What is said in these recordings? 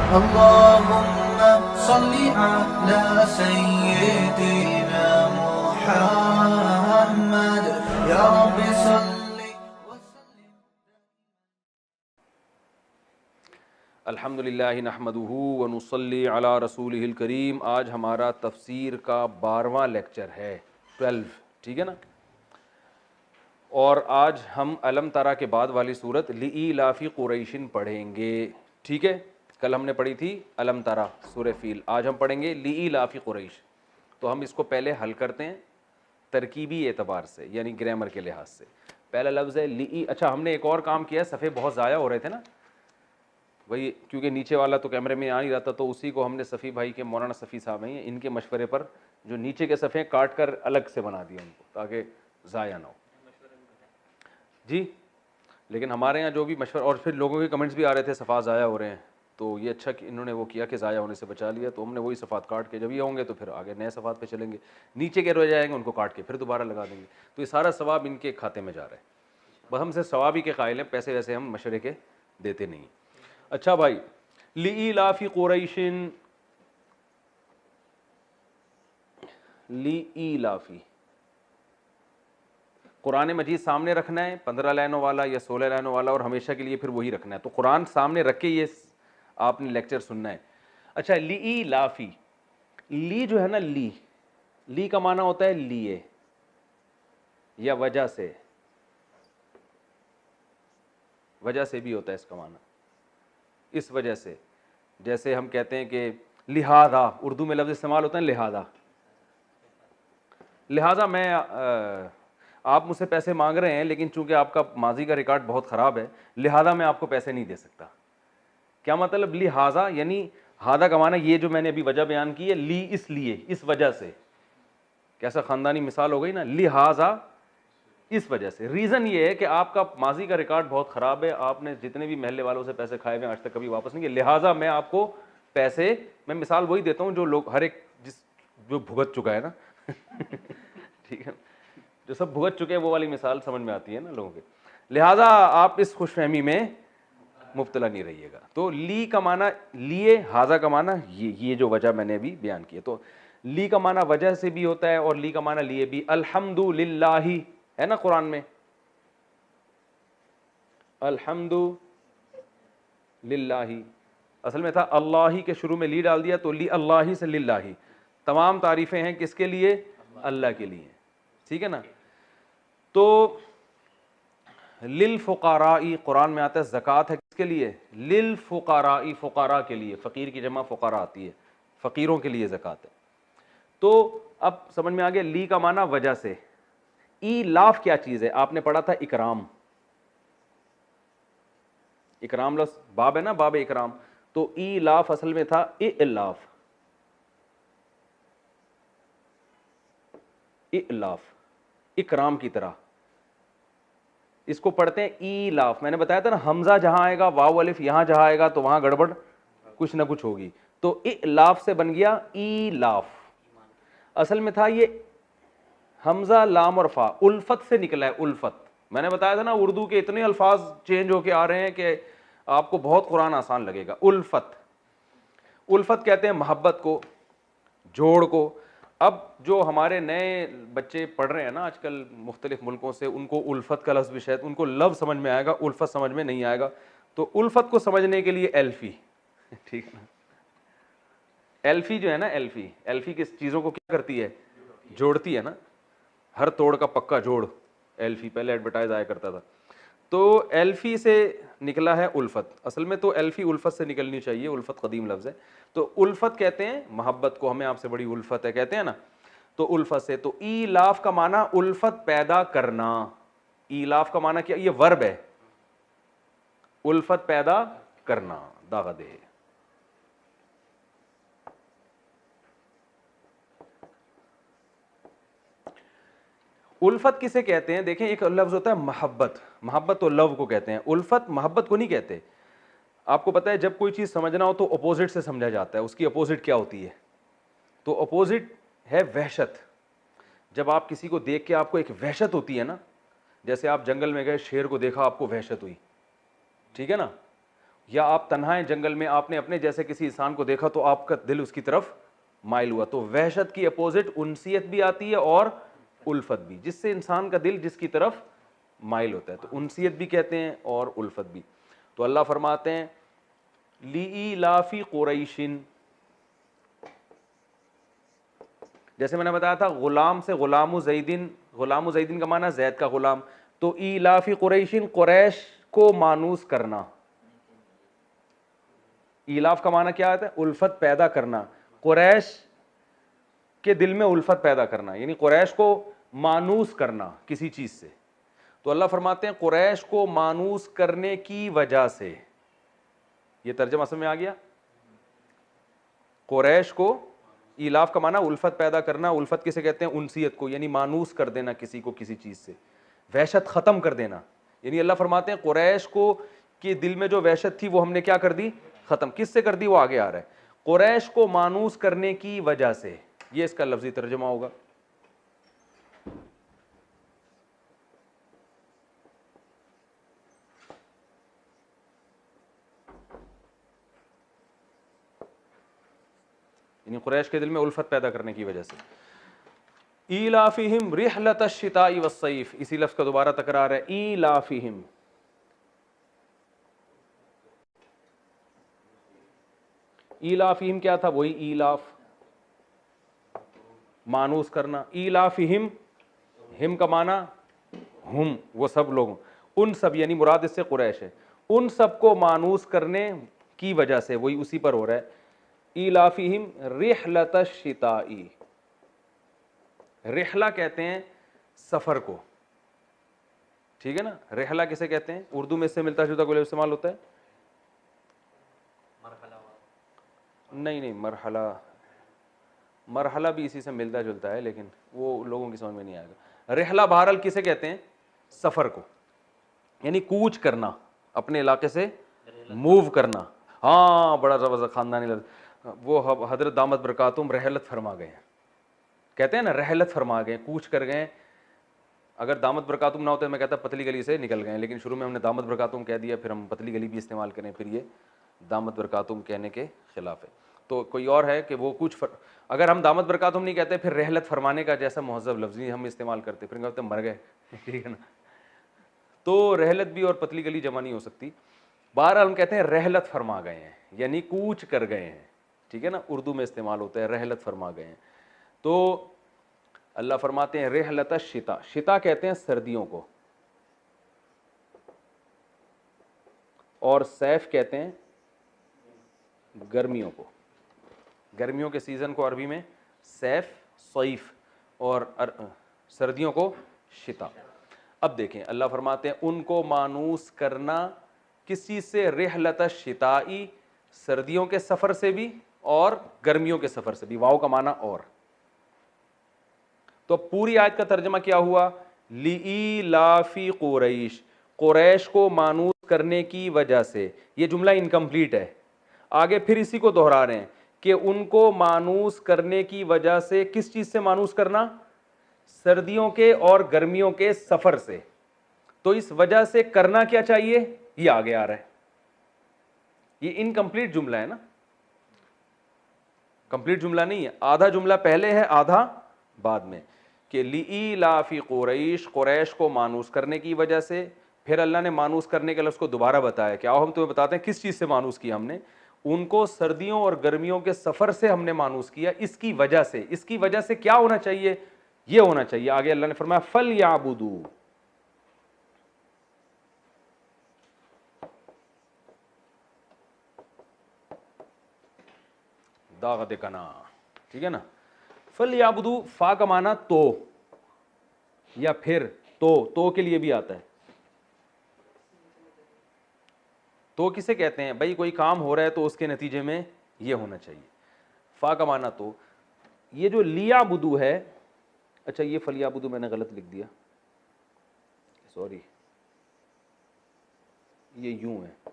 اللهم صل على سيدنا محمد يا رب صل وسلم. الحمدللہ نحمدہ ونصلی علی رسولہ الکریم. آج ہمارا تفسیر کا 12واں لیکچر ہے 12، ٹھیک ہے نا. اور آج ہم الم ترا کے بعد والی صورت لإیلاف قریش پڑھیں گے، ٹھیک ہے. کل ہم نے پڑھی تھی الم ترا سورہ فیل، آج ہم پڑھیں گے لإیلاف قریش. تو ہم اس کو پہلے حل کرتے ہیں ترکیبی اعتبار سے، یعنی گرامر کے لحاظ سے. پہلا لفظ ہے لی. اچھا ہم نے ایک اور کام کیا، صفحے بہت ضائع ہو رہے تھے نا، وہی کیونکہ نیچے والا تو کیمرے میں آ نہیں رہا تھا، تو اسی کو ہم نے صفی بھائی کے، مولانا صفی صاحب ہیں ان کے مشورے پر جو نیچے کے صفحے کاٹ کر الگ سے بنا دیا ان کو تاکہ ضائع نہ ہو. جی لیکن ہمارے یہاں جو بھی مشورہ، اور پھر لوگوں کے کمنٹس بھی آ رہے تھے صفحات ضائع ہو رہے ہیں، تو یہ اچھا کہ انہوں نے وہ کیا کہ ضائع ہونے سے بچا لیا. تو ہم نے وہی صفحات کاٹ کے، جب یہ ہوں گے تو پھر آگے نئے صفحات پہ چلیں گے. نیچے کے رہ جائیں گے ان کو کاٹ کے پھر دوبارہ لگا دیں گے. تو یہ سارا ثواب ان کے کھاتے میں جا رہا ہے. بس ہم سے ثواب ہی کے قائل ہیں، پیسے ویسے ہم مشورے کے دیتے نہیں. اچھا بھائی، لإیلاف قریش، لإیلافی، قرآن مجید سامنے رکھنا ہے 15 لائنوں والا یا 16 لائنوں والا، اور ہمیشہ کے لیے پھر وہی رکھنا ہے. تو قرآن سامنے رکھ کے یہ آپ نے لیکچر سننا ہے. اچھا لإیلافی، لی جو ہے نا، لی کا معنی ہوتا ہے لیے یا وجہ سے، وجہ سے بھی ہوتا ہے اس کا معنی، اس وجہ سے. جیسے ہم کہتے ہیں کہ لہذا، اردو میں لفظ استعمال ہوتا ہے لہذا. لہذا میں آپ مجھ سے پیسے مانگ رہے ہیں، لیکن چونکہ آپ کا ماضی کا ریکارڈ بہت خراب ہے، لہذا میں آپ کو پیسے نہیں دے سکتا. کیا مطلب لہذا؟ یعنی ہادہ کا معنی یہ جو میں نے ابھی وجہ بیان کی ہے، لی اس لیے، اس وجہ سے. کیسا خاندانی مثال ہو گئی نا، لہذا اس وجہ سے. ریزن یہ ہے کہ آپ کا ماضی کا ریکارڈ بہت خراب ہے، آپ نے جتنے بھی محلے والوں سے پیسے کھائے ہوئے آج تک کبھی واپس نہیں کیے، لہٰذا میں آپ کو پیسے، میں مثال وہی دیتا ہوں جو لوگ، ہر ایک جو بھگت چکا ہے نا ٹھیک ہے، جو سب بھگت چکے ہیں وہ والی مثال سمجھ میں آتی ہے نا لوگوں کے. لہٰذا آپ اس خوش فہمی میں مبتلا نہیں رہیے گا. تو لی کا معنی لیے، ہاذا کا معنی یہ جو وجہ میں نے ابھی بیان کی ہے. تو لی کا معنی وجہ سے بھی ہوتا ہے اور لی کا معنی لیے بھی. الحمد للہ ہے نا قرآن میں، الحمد للہ، اصل میں تھا اللہ ہی کے شروع میں لی ڈال دیا تو لی اللہ سے للہ. تمام تعریفیں ہیں کس کے لیے؟ اللہ کے لیے، ٹھیک ہے نا. تو للفقراء قرآن میں آتا ہے زکوٰۃ ہے کس کے لیے؟ للفقراء، فقراء کے لیے، فقیر کی جمع فقراء آتی ہے، فقیروں کے لیے زکوٰۃ ہے. تو اب سمجھ میں آ گیا لی کا معنی وجہ سے. ایلاف کیا چیز ہے؟ آپ نے پڑھا تھا اکرام، اکرام لفظ باب ہے نا، باب اکرام. تو ایلاف اصل میں تھا الاف، الاف، اکرام کی طرح. اس کو پڑھتے ہیں ایلاف. میں نے بتایا تھا نا، حمزہ جہاں آئے گا، واو الف یہاں جہاں آئے گا تو وہاں گڑبڑ کچھ نہ کچھ ہوگی. تو الاف سے بن گیا ایلاف. اصل میں تھا یہ حمزہ لام اور فا، الفت سے نکلا ہے. الفت میں نے بتایا تھا نا، اردو کے اتنے الفاظ چینج ہو کے آ رہے ہیں کہ آپ کو بہت قرآن آسان لگے گا. الفت، الفت کہتے ہیں محبت کو، جوڑ کو. اب جو ہمارے نئے بچے پڑھ رہے ہیں نا آج کل مختلف ملکوں سے، ان کو الفت کا لفظ بھی شاید ان کو لفظ سمجھ میں آئے گا، الفت سمجھ میں نہیں آئے گا. تو الفت کو سمجھنے کے لیے ایلفی، ٹھیک ہے نا. ایلفی جو ہے نا، ایلفی، ایلفی کس چیزوں کو کیا کرتی ہے؟ جوڑتی ہے نا. ہر توڑ کا پکا جوڑ، ایلفی پہلے ایڈورٹائز آیا کرتا تھا. تو ایلفی سے نکلا ہے الفت. اصل میں تو ایلفی الفت سے نکلنی چاہیے، الفت قدیم لفظ ہے. تو الفت کہتے ہیں محبت کو، ہمیں آپ سے بڑی الفت ہے کہتے ہیں نا، تو الفت سے. تو ایلاف کا معنی الفت پیدا کرنا. ایلاف کا معنی کیا؟ یہ ورب ہے، الفت پیدا کرنا، داغ دے. الفت کسے کہتے ہیں؟ دیکھیں ایک لفظ ہوتا ہے محبت، محبت تو لو کو کہتے ہیں، الفت محبت کو نہیں کہتے. آپ کو پتہ ہے جب کوئی چیز سمجھنا ہو تو اپوزٹ سے سمجھا جاتا ہے. اس کی اپوزٹ کیا ہوتی ہے؟ تو اپوزٹ ہے وحشت. جب آپ کسی کو دیکھ کے آپ کو ایک وحشت ہوتی ہے نا، جیسے آپ جنگل میں گئے، شیر کو دیکھا آپ کو وحشت ہوئی، ٹھیک ہے نا. یا آپ تنہا ہیں جنگل میں, آپ نے اپنے جیسے کسی انسان کو دیکھا تو آپ کا دل اس کی طرف مائل ہوا. تو وحشت کی اپوزٹ انسیت بھی آتی ہے اور الفت بھی, جس سے انسان کا دل جس کی طرف مائل ہوتا ہے, تو انسیت بھی کہتے ہیں اور الفت بھی. تو اللہ فرماتے ہیں لِإِيلَافِ قُرَيْشٍ, جیسے میں نے بتایا تھا غلام سے غلام زیدن, غلام زیدن کا معنی زید کا غلام, تو ایلاف قریشن قریش کو مانوس کرنا. ایلاف کا معنی کیا آتا ہے؟ الفت پیدا کرنا, قریش کے دل میں الفت پیدا کرنا, یعنی قریش کو مانوس کرنا کسی چیز سے. تو اللہ فرماتے ہیں قریش کو مانوس کرنے کی وجہ سے, یہ ترجمہ سمجھ میں آ گیا. قریش کو, ایلاف کا معنی الفت پیدا کرنا, الفت کسے کہتے ہیں؟ انسیت کو, یعنی مانوس کر دینا کسی کو کسی چیز سے, وحشت ختم کر دینا. یعنی اللہ فرماتے ہیں قریش کو کہ دل میں جو وحشت تھی وہ ہم نے کیا کر دی؟ ختم. کس سے کر دی؟ وہ آگے آ رہا ہے, قریش کو مانوس کرنے کی وجہ سے. یہ اس کا لفظی ترجمہ ہوگا. یعنی قریش کے دل میں الفت پیدا کرنے کی وجہ سے. ایلافہم رحلۃ الشتاء والصیف, اسی لفظ کا دوبارہ تکرار ہے, ایلافہم. ایلافہم کیا تھا؟ وہی ایلاف, مانوس کرنا. ایلافہم, ہم کا معنی ہم, وہ سب لوگ, ان سب, یعنی مراد اس سے قریش ہے, ان سب کو مانوس کرنے کی وجہ سے, وہی اسی پر ہو رہا ہے. ایلافہم رحلۃ الشتاء, رحلہ کہتے ہیں سفر کو, ٹھیک ہے نا. رحلہ کسے کہتے ہیں؟ اردو میں اس سے ملتا جلتا کوئی لفظ استعمال ہوتا ہے؟ نہیں, مرحلہ, مرحلہ بھی اسی سے ملتا جلتا ہے لیکن وہ لوگوں کی سمجھ میں نہیں آئے گا. رحلہ بہرحال کسے کہتے ہیں؟ سفر کو, یعنی کوچ کرنا, اپنے علاقے سے موو کرنا. ہاں, بڑا زبردست خاندانی لفظ. وہ حضرت دامت برکاتہم رحلت فرما گئے ہیں, کہتے ہیں نا رحلت فرما گئے, کوچ کر گئے. اگر دامت برکاتہم نہ ہوتے میں کہتا پتلی گلی سے نکل گئے, لیکن شروع میں ہم نے دامت برکاتہم کہہ دیا, پھر ہم پتلی گلی بھی استعمال کریں, پھر یہ دامت برکاتہم کہنے کے خلاف ہے. تو کوئی اور ہے کہ وہ کچھ اگر ہم دامت برکاتہم نہیں کہتے پھر رحلت فرمانے کا جیسا مہذب لفظ ہم استعمال کرتے, پھر کہتے مر گئے, ٹھیک ہے نا. تو رحلت بھی اور پتلی گلی جمع نہیں ہو سکتی. بہرحال ہم کہتے ہیں رحلت فرما گئے ہیں, یعنی کوچ کر گئے ہیں, ٹھیک ہے نا. اردو میں استعمال ہوتا ہے رحلت فرما گئے ہیں. تو اللہ فرماتے ہیں رحلۃ الشتاء, شتاء کہتے ہیں سردیوں کو, اور سیف کہتے ہیں گرمیوں کو. گرمیوں کے سیزن کو عربی میں سیف, صیف, اور سردیوں کو شتاء. اب دیکھیں اللہ فرماتے ہیں ان کو مانوس کرنا کس چیز سے؟ رحلۃ الشتاء, سردیوں کے سفر سے بھی اور گرمیوں کے سفر سے بھی. واو کا معنی اور. تو پوری آیت کا ترجمہ کیا ہوا؟ لِإِيلَافِ قُرَيْشٍ, قریش کو مانوس کرنے کی وجہ سے. یہ جملہ انکمپلیٹ ہے, آگے پھر اسی کو دہرا رہے ہیں کہ ان کو مانوس کرنے کی وجہ سے. کس چیز سے مانوس کرنا؟ سردیوں کے اور گرمیوں کے سفر سے. تو اس وجہ سے کرنا کیا چاہیے؟ یہ آگے آ رہا ہے. یہ انکمپلیٹ جملہ ہے نا, کمپلیٹ جملہ نہیں ہے, آدھا جملہ پہلے ہے آدھا بعد میں, کہ لِإِيلَافِ قُرَيْشٍ, قریش کو مانوس کرنے کی وجہ سے. پھر اللہ نے مانوس کرنے کے لفظ کو دوبارہ بتایا کہ آؤ ہم تمہیں بتاتے ہیں کس چیز سے مانوس کیا ہم نے. ان کو سردیوں اور گرمیوں کے سفر سے ہم نے مانوس کیا. اس کی وجہ سے, اس کی وجہ سے کیا ہونا چاہیے؟ یہ ہونا چاہیے. آگے اللہ نے فرمایا فَلْيَعْبُدُوا, داغت کنا, ٹھیک ہے نا. فَلْيَعْبُدُوا, فا کا معنی تو, یا پھر تو کے لیے بھی آتا ہے. تو کسے کہتے ہیں؟ بھائی کوئی کام ہو رہا ہے تو اس کے نتیجے میں یہ ہونا چاہیے. فا کا معنی تو. یہ جو لیعبدو ہے, اچھا یہ فلیعبدو میں نے غلط لکھ دیا, سوری, یہ یوں ہے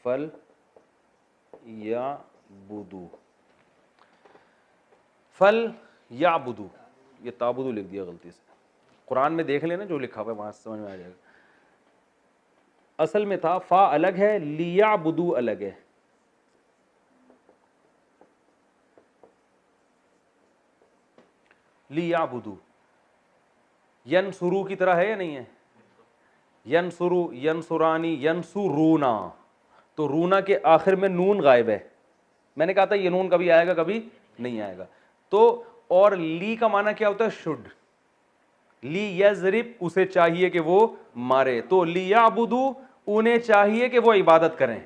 فل یا بدو, فل یا بدو, یہ تابدو لکھ دیا غلطی سے. قرآن میں دیکھ لینا جو لکھا ہوا ہے وہاں سے سمجھ میں آ جائے گا. اصل میں تھا فا الگ ہے, لیعبدو الگ ہے. لیعبدو ینصرو کی طرح ہے یا نہیں ہے؟ ینصرو, ینصرانی, ینصرونا, تو رونا کے آخر میں نون غائب ہے. میں نے کہا تھا یہ نون کبھی آئے گا کبھی نہیں آئے گا. تو اور لی کا معنی کیا ہوتا ہے؟ شڈ. لی یضرب, اسے چاہیے کہ وہ مارے. تو لیعبدو, انہیں چاہیے کہ وہ عبادت کریں,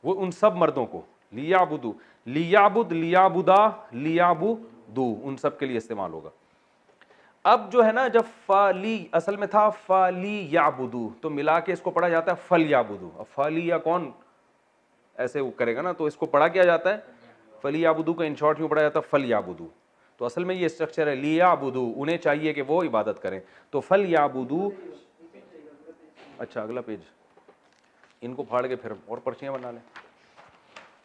وہ ان سب مردوں کو. لیعبدو, لیعبد, لیعبدا, لیعبدو, ان سب کے لیے استعمال ہوگا. اب جو ہے نا, جب فالی اصل میں تھا فالی یعبدو, تو ملا کے اس کو پڑھا جاتا ہے فل یعبدو. اب فالی یا کون ایسے وہ کرے گا نا, تو اس کو پڑھا کیا جاتا ہے فلی یعبدو کا ان شارٹ کیوں پڑھا جاتا ہے فل یعبدو. تو اصل میں یہ اسٹرکچر ہے لیعبدو, انہیں چاہیے کہ وہ عبادت کریں. تو فل یعبدو. اچھا اگلا پیج, ان کو پھاڑ کے پھر اور پرچیاں بنا لیں,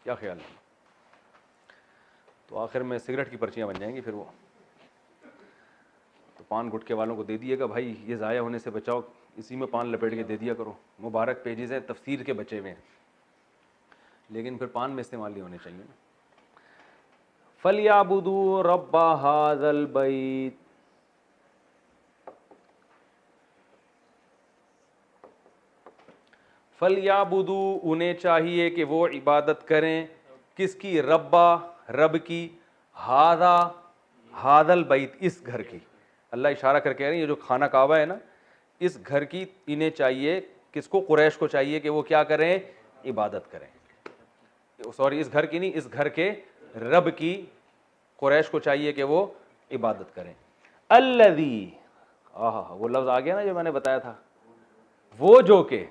کیا خیال ہے؟ تو آخر میں سگریٹ کی پرچیاں بن جائیں گی پھر وہ. تو پان گٹکے والوں کو دے دیے گا بھائی, یہ ضائع ہونے سے بچاؤ, اسی میں پان لپیٹ کے دے دیا کرو. مبارک پیجز ہیں تفسیر کے بچے ہوئے ہیں, لیکن پھر پان میں استعمال نہیں ہونے چاہیے نا. فَلْيَعْبُدُوا رَبَّ هَذَا الْبَيْتِ, فَلْيَعْبُدُوا, انہیں چاہیے کہ وہ عبادت کریں. کس کی؟ ربا, رب کی. ہاذا, ہاذا البیت, اس گھر کی. اللہ اشارہ کر کے کہہ رہے ہیں یہ جو خانہ کعبہ ہے نا, اس گھر کی انہیں چاہیے, کس کو؟ قریش کو چاہیے کہ وہ کیا کریں؟ عبادت کریں. سوری, اس گھر کی نہیں, اس گھر کے رب کی قریش کو چاہیے کہ وہ عبادت کریں. الذی, وہ لفظ آ گیا نا جو میں نے بتایا تھا, وہ جو کہ,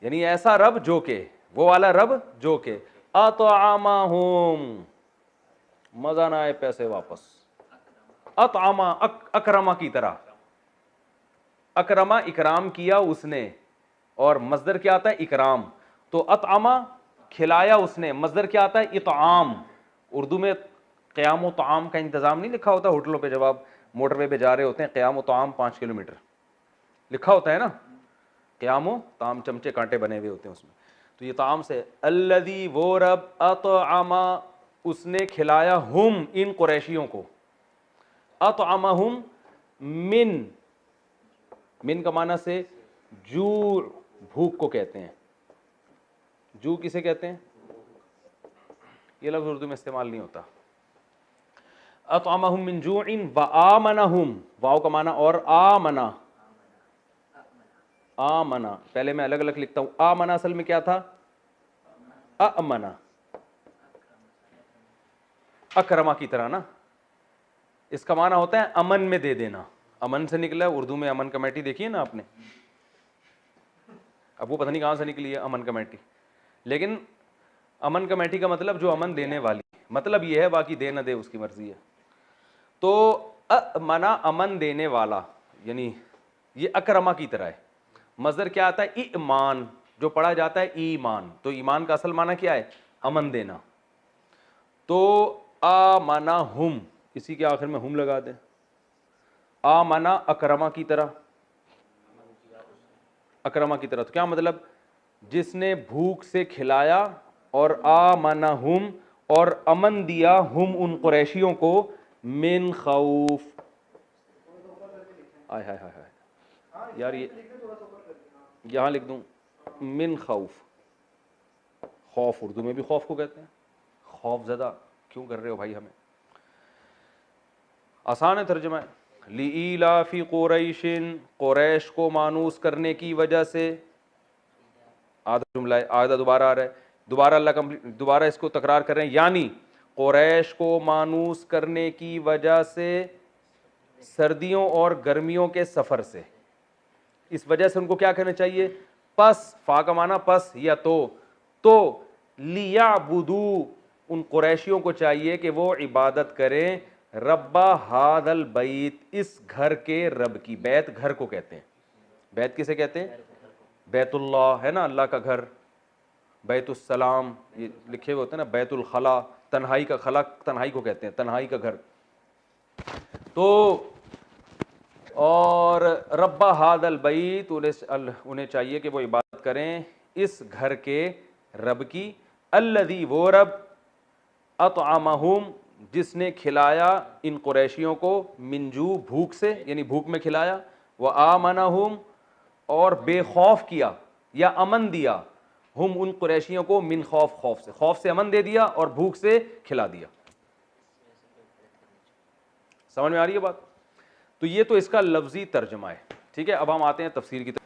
یعنی ایسا رب جو کہ, وہ والا رب جو کہ, اطعمہم, مزہ نہ آئے پیسے واپس, اطعما, اکرما کی طرح, اکرما اکرام کیا اس نے, اور مصدر کیا آتا ہے؟ اکرام. تو اطعما کھلایا اس نے, مصدر کیا آتا ہے؟ اطعام. اردو میں قیام و طعام کا انتظام نہیں لکھا ہوتا ہوٹلوں پہ, جب آپ موٹر وے پہ جا رہے ہوتے ہیں, قیام و طعام 5 کلومیٹر لکھا ہوتا ہے نا, قیام و طعام, چمچے کانٹے بنے ہوئے ہوتے ہیں اس میں. تو یہ طعام سے, الذی, وہ رب, اطعما, اس نے کھلایا, ہم, ان قریشیوں کو, اطعمہم من, من کا معنی سے جوع, بھوک کو کہتے ہیں. جو کسے کہتے ہیں؟ یہ لفظ اردو میں استعمال نہیں ہوتا. اطعمہم من جوع وآمنہم, واو کا معنی اور آمنا, آمنا, پہلے میں الگ الگ لکھتا ہوں. آمنا اصل میں کیا تھا؟ امنا, اکرما کی طرح نا, اس کا معنی ہوتا ہے امن میں دے دینا. امن سے نکلا ہے اردو میں, امن کمیٹی دیکھیے نا آپ نے, اب وہ پتہ نہیں کہاں سے نکلی ہے امن کمیٹی, لیکن امن کمیٹی کا مطلب جو امن دینے والی, مطلب یہ ہے, باقی دے نہ دے اس کی مرضی ہے. تو امنا, امن دینے والا, یعنی یہ اکرما کی طرح ہے. مصدر کیا آتا ہے؟ ایمان, جو پڑھا جاتا ہے ایمان. تو ایمان کا اصل معنی کیا ہے؟ امن دینا. تو آمنہم, اسی کے آخر میں ہم لگا دیں. آمنا, اکرما کی طرح, اکرما کی طرح. تو کیا مطلب؟ جس نے بھوک سے کھلایا, اور آمنہم, اور امن دیا, ہم, ان قریشیوں کو, من خوف. آئے ہائے ہائے ہائے یار, یہ یہاں لکھ دوں من خوف. خوف اردو میں بھی خوف کو کہتے ہیں. خوف زدہ کیوں کر رہے ہو بھائی ہمیں؟ آسان ہے ترجمہ ہے. لِإِيلَافِ قُرَيْشٍ, قریش کو مانوس کرنے کی وجہ سے. آدھا جملہ ہے, آدھا دوبارہ آ رہا ہے, دوبارہ اللہ دوبارہ اس کو تکرار کر رہے ہیں. یعنی قریش کو مانوس کرنے کی وجہ سے, سردیوں اور گرمیوں کے سفر سے, اس وجہ سے ان کو کیا کہنا چاہیے؟ پس, فا کا معنی پس یا تو لیعبدوا, ان قریشیوں کو چاہیے کہ وہ عبادت کریں, رب ھذا البیت, اس گھر کے رب کی. بیت گھر کو کہتے ہیں. بیت کسے کہتے ہیں؟ بیت اللہ ہے نا, اللہ کا گھر. بیت السلام یہ لکھے ہوئے ہوتے ہیں نا. بیت الخلا, تنہائی کا خلا, تنہائی کو کہتے ہیں, تنہائی کا گھر. تو اور رب ھذا البیت، انہیں چاہیے کہ وہ عبادت کریں اس گھر کے رب کی، الذی وہ رب، اطعمہم جس نے کھلایا ان قریشیوں کو، من جوع بھوک سے، یعنی بھوک میں کھلایا، وآمنہم اور بے خوف کیا یا امن دیا، ہم ان قریشیوں کو، من خوف، خوف سے امن دے دیا اور بھوک سے کھلا دیا۔ سمجھ میں آ رہی ہے بات؟ تو یہ تو اس کا لفظی ترجمہ ہے، ٹھیک ہے۔ اب ہم آتے ہیں تفسیر کی طرف۔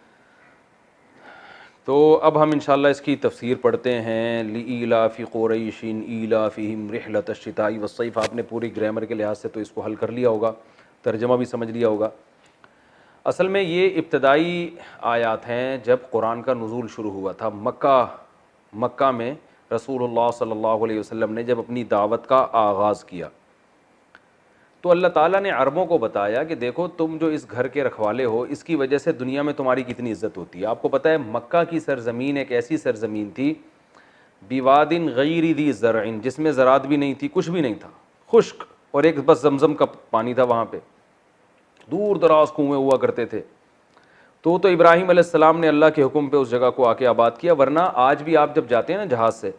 تو اب ہم انشاءاللہ اس کی تفسیر پڑھتے ہیں۔ لإیلاف قریش ایلافہم رحلۃ الشتاء والصیف، آپ نے پوری گرامر کے لحاظ سے تو اس کو حل کر لیا ہوگا، ترجمہ بھی سمجھ لیا ہوگا۔ اصل میں یہ ابتدائی آیات ہیں جب قرآن کا نزول شروع ہوا تھا مکہ میں، رسول اللہ صلی اللہ علیہ وسلم نے جب اپنی دعوت کا آغاز کیا تو اللہ تعالیٰ نے عربوں کو بتایا کہ دیکھو تم جو اس گھر کے رکھوالے ہو، اس کی وجہ سے دنیا میں تمہاری کتنی عزت ہوتی ہے۔ آپ کو پتہ ہے مکہ کی سرزمین ایک ایسی سرزمین تھی، بواد غیر ذی زرع، جس میں زراعت بھی نہیں تھی، کچھ بھی نہیں تھا، خشک، اور ایک بس زمزم کا پانی تھا وہاں پہ، دور دراز کنویں ہوا کرتے تھے۔ تو ابراہیم علیہ السلام نے اللہ کے حکم پہ اس جگہ کو آ کے آباد کیا، ورنہ آج بھی آپ جب جاتے ہیں نا جہاز سے،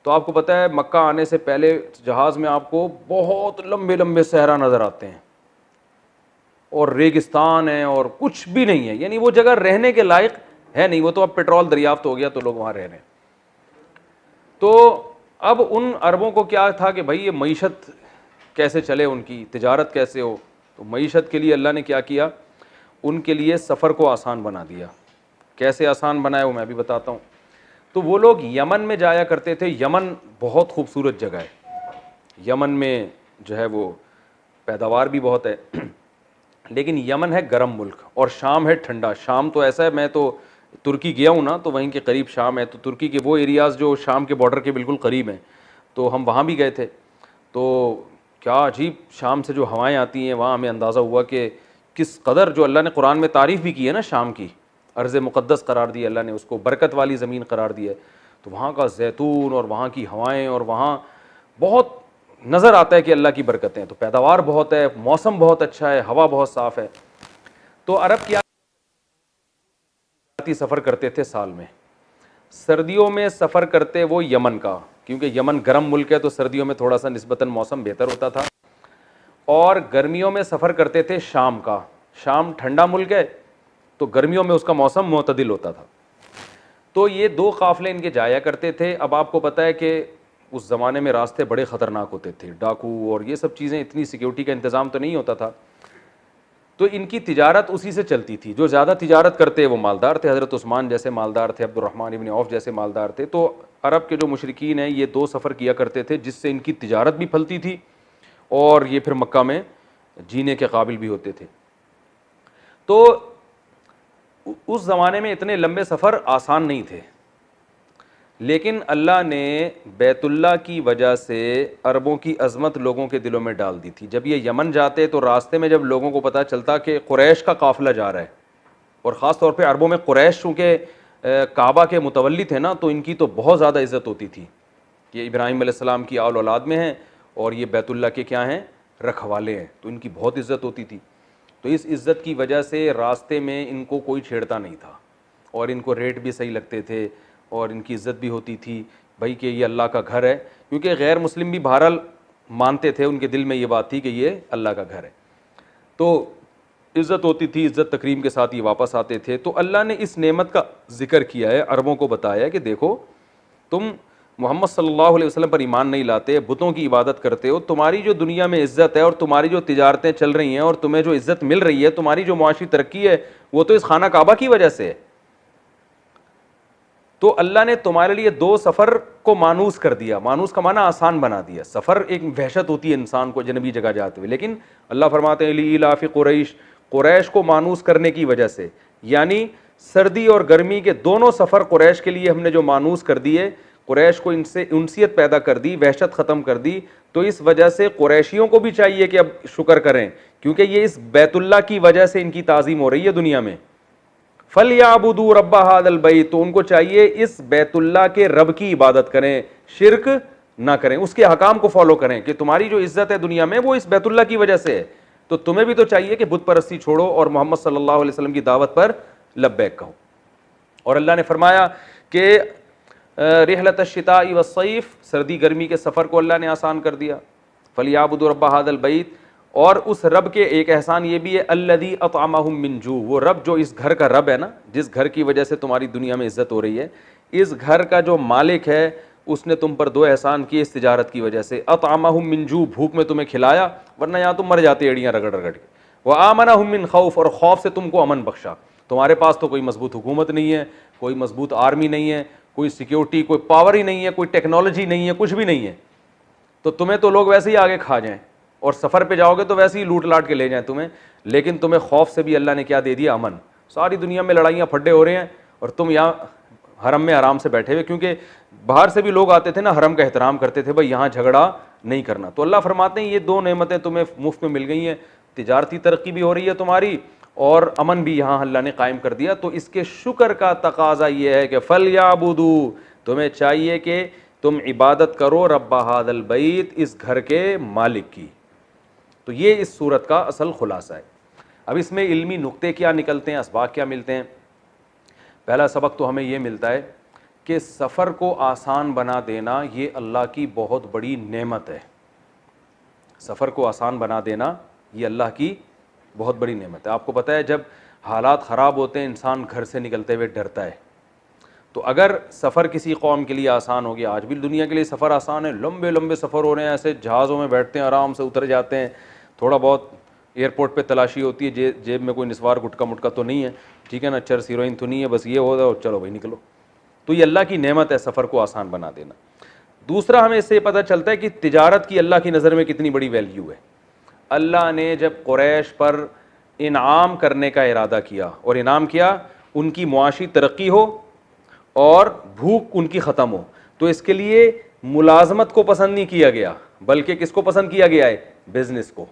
تو آپ کو پتہ ہے مکہ آنے سے پہلے جہاز میں آپ کو بہت لمبے لمبے صحرا نظر آتے ہیں اور ریگستان ہے اور کچھ بھی نہیں ہے، یعنی وہ جگہ رہنے کے لائق ہے نہیں، وہ تو اب پیٹرول دریافت ہو گیا تو لوگ وہاں رہ رہے ہیں۔ تو اب ان عربوں کو کیا تھا کہ بھائی یہ معیشت کیسے چلے، ان کی تجارت کیسے ہو، تو معیشت کے لیے اللہ نے کیا کیا، ان کے لیے سفر کو آسان بنا دیا۔ کیسے آسان بنایا وہ میں بھی بتاتا ہوں۔ تو وہ لوگ یمن میں جایا کرتے تھے، یمن بہت خوبصورت جگہ ہے، یمن میں جو ہے وہ پیداوار بھی بہت ہے، لیکن یمن ہے گرم ملک اور شام ہے ٹھنڈا۔ شام تو ایسا ہے، میں تو ترکی گیا ہوں نا، تو وہیں کے قریب شام ہے، تو ترکی کے وہ ایریاز جو شام کے بارڈر کے بالکل قریب ہیں، تو ہم وہاں بھی گئے تھے۔ تو کیا عجیب شام سے جو ہوائیں آتی ہیں، وہاں ہمیں اندازہ ہوا کہ کس قدر، جو اللہ نے قرآن میں تعریف بھی کی ہے نا شام کی، ارض مقدس قرار دی اللہ نے اس کو، برکت والی زمین قرار دی ہے، تو وہاں کا زیتون اور وہاں کی ہوائیں، اور وہاں بہت نظر آتا ہے کہ اللہ کی برکتیں، تو پیداوار بہت ہے، موسم بہت اچھا ہے، ہوا بہت صاف ہے۔ تو عرب کیا سفر کرتے تھے سال میں، سردیوں میں سفر کرتے وہ یمن کا، کیونکہ یمن گرم ملک ہے تو سردیوں میں تھوڑا سا نسبتاً موسم بہتر ہوتا تھا، اور گرمیوں میں سفر کرتے تھے شام کا۔ شام ٹھنڈا ملک ہے تو گرمیوں میں اس کا موسم معتدل ہوتا تھا۔ تو یہ دو قافلے ان کے جایا کرتے تھے۔ اب آپ کو پتہ ہے کہ اس زمانے میں راستے بڑے خطرناک ہوتے تھے، ڈاکو اور یہ سب چیزیں، اتنی سیکیورٹی کا انتظام تو نہیں ہوتا تھا، تو ان کی تجارت اسی سے چلتی تھی۔ جو زیادہ تجارت کرتے وہ مالدار تھے، حضرت عثمان جیسے مالدار تھے، عبد الرحمن ابن عوف جیسے مالدار تھے۔ تو عرب کے جو مشرکین ہیں یہ دو سفر کیا کرتے تھے، جس سے ان کی تجارت بھی پھلتی تھی اور یہ پھر مکہ میں جینے کے قابل بھی ہوتے تھے۔ تو اس زمانے میں اتنے لمبے سفر آسان نہیں تھے، لیکن اللہ نے بیت اللہ کی وجہ سے عربوں کی عظمت لوگوں کے دلوں میں ڈال دی تھی۔ جب یہ یمن جاتے تو راستے میں جب لوگوں کو پتہ چلتا کہ قریش کا قافلہ جا رہا ہے، اور خاص طور پہ عربوں میں قریش چونکہ کعبہ کے متولی تھے نا، تو ان کی تو بہت زیادہ عزت ہوتی تھی کہ ابراہیم علیہ السلام کی آل اولاد میں ہیں اور یہ بیت اللہ کے کیا ہیں، رکھوالے ہیں، تو ان کی بہت عزت ہوتی تھی۔ تو اس عزت کی وجہ سے راستے میں ان کو کوئی چھیڑتا نہیں تھا، اور ان کو ریٹ بھی صحیح لگتے تھے، اور ان کی عزت بھی ہوتی تھی بھائی کہ یہ اللہ کا گھر ہے، کیونکہ غیر مسلم بھی بہرحال مانتے تھے، ان کے دل میں یہ بات تھی کہ یہ اللہ کا گھر ہے، تو عزت ہوتی تھی، عزت تکریم کے ساتھ یہ واپس آتے تھے۔ تو اللہ نے اس نعمت کا ذکر کیا ہے، عربوں کو بتایا کہ دیکھو تم محمد صلی اللہ علیہ وسلم پر ایمان نہیں لاتے، بتوں کی عبادت کرتے ہو، تمہاری جو دنیا میں عزت ہے اور تمہاری جو تجارتیں چل رہی ہیں اور تمہیں جو عزت مل رہی ہے، تمہاری جو معاشی ترقی ہے، وہ تو اس خانہ کعبہ کی وجہ سے ہے۔ تو اللہ نے تمہارے لیے دو سفر کو مانوس کر دیا، مانوس کا معنی آسان بنا دیا۔ سفر ایک وحشت ہوتی ہے انسان کو جنبی جگہ جاتے ہوئے، لیکن اللہ فرماتے ہیں لإیلاف قریش، قریش کو مانوس کرنے کی وجہ سے، یعنی سردی اور گرمی کے دونوں سفر قریش کے لیے ہم نے جو مانوس کر دیے، قریش کو ان سے انسیت پیدا کر دی، وحشت ختم کر دی، تو اس وجہ سے قریشیوں کو بھی چاہیے کہ اب شکر کریں، کیونکہ یہ اس بیت اللہ کی وجہ سے ان کی تعظیم ہو رہی ہے دنیا میں۔ فَلْيَعْبُدُوا رَبَّ هَذَا الْبَيْتِ، تو ان کو چاہیے اس بیت اللہ کے رب کی عبادت کریں، شرک نہ کریں، اس کے احکام کو فالو کریں، کہ تمہاری جو عزت ہے دنیا میں وہ اس بیت اللہ کی وجہ سے ہے۔ تو تمہیں بھی تو چاہیے کہ بت پرستی چھوڑو اور محمد صلی اللہ علیہ وسلم کی دعوت پر لبیک کہو. اور اللہ نے فرمایا کہ رحلۃ الشتاء والصیف، سردی گرمی کے سفر کو اللہ نے آسان کر دیا. فلیعبدوا رب ھذا البیت، اور اس رب کے ایک احسان یہ بھی ہے الذی اطعمہم من جوع، وہ رب جو اس گھر کا رب ہے نا، جس گھر کی وجہ سے تمہاری دنیا میں عزت ہو رہی ہے، اس گھر کا جو مالک ہے اس نے تم پر دو احسان کیے اس تجارت کی وجہ سے. اطعمہم من جوع، بھوک میں تمہیں کھلایا ورنہ یہاں تم مر جاتے ایڑیاں رگڑ رگڑ کے. وآمنہم من خوف، اور خوف سے تم کو امن بخشا. تمہارے پاس تو کوئی مضبوط حکومت نہیں ہے، کوئی مضبوط آرمی نہیں ہے، کوئی سیکیورٹی، کوئی پاور ہی نہیں ہے، کوئی ٹیکنالوجی نہیں ہے، کچھ بھی نہیں ہے، تو تمہیں تو لوگ ویسے ہی آگے کھا جائیں، اور سفر پہ جاؤ گے تو ویسے ہی لوٹ لاٹ کے لے جائیں تمہیں. لیکن تمہیں خوف سے بھی اللہ نے کیا دے دیا؟ امن. ساری دنیا میں لڑائیاں پھڈے ہو رہے ہیں اور تم یہاں حرم میں آرام سے بیٹھے ہوئے، کیونکہ باہر سے بھی لوگ آتے تھے نا، حرم کا احترام کرتے تھے، بھائی یہاں جھگڑا نہیں کرنا. تو اللہ فرماتے ہیں یہ دو نعمتیں تمہیں مفت میں مل گئی ہیں، تجارتی ترقی بھی ہو رہی ہے تمہاری اور امن بھی یہاں اللہ نے قائم کر دیا. تو اس کے شکر کا تقاضا یہ ہے کہ فَلْيَعْبُدُوا، تمہیں چاہیے کہ تم عبادت کرو رب ھذا البیت، اس گھر کے مالک کی. تو یہ اس صورت کا اصل خلاصہ ہے. اب اس میں علمی نقطے کیا نکلتے ہیں، اسباق کیا ملتے ہیں؟ پہلا سبق تو ہمیں یہ ملتا ہے کہ سفر کو آسان بنا دینا یہ اللہ کی بہت بڑی نعمت ہے. سفر کو آسان بنا دینا یہ اللہ کی بہت بڑی نعمت ہے. آپ کو پتہ ہے جب حالات خراب ہوتے ہیں انسان گھر سے نکلتے ہوئے ڈرتا ہے. تو اگر سفر کسی قوم کے لیے آسان ہو گیا، آج بھی دنیا کے لیے سفر آسان ہے، لمبے لمبے سفر ہو رہے ہیں، ایسے جہازوں میں بیٹھتے ہیں، آرام سے اتر جاتے ہیں، تھوڑا بہت ایئرپورٹ پہ تلاشی ہوتی ہے، جیب میں کوئی نسوار گٹکا مٹکا تو نہیں ہے، ٹھیک ہے نا، چرس ہیروئن تو نہیں ہے، بس یہ ہو جائے اور چلو بھائی نکلو. تو یہ اللہ کی نعمت ہے سفر کو آسان بنا دینا. دوسرا ہمیں اس سے پتہ چلتا ہے کہ تجارت کی اللہ کی نظر میں کتنی بڑی ویلیو ہے. اللہ نے جب قریش پر انعام کرنے کا ارادہ کیا اور انعام کیا ان کی معاشی ترقی ہو اور بھوک ان کی ختم ہو، تو اس کے لیے ملازمت کو پسند نہیں کیا گیا، بلکہ کس کو پسند کیا گیا ہے؟ بزنس کو.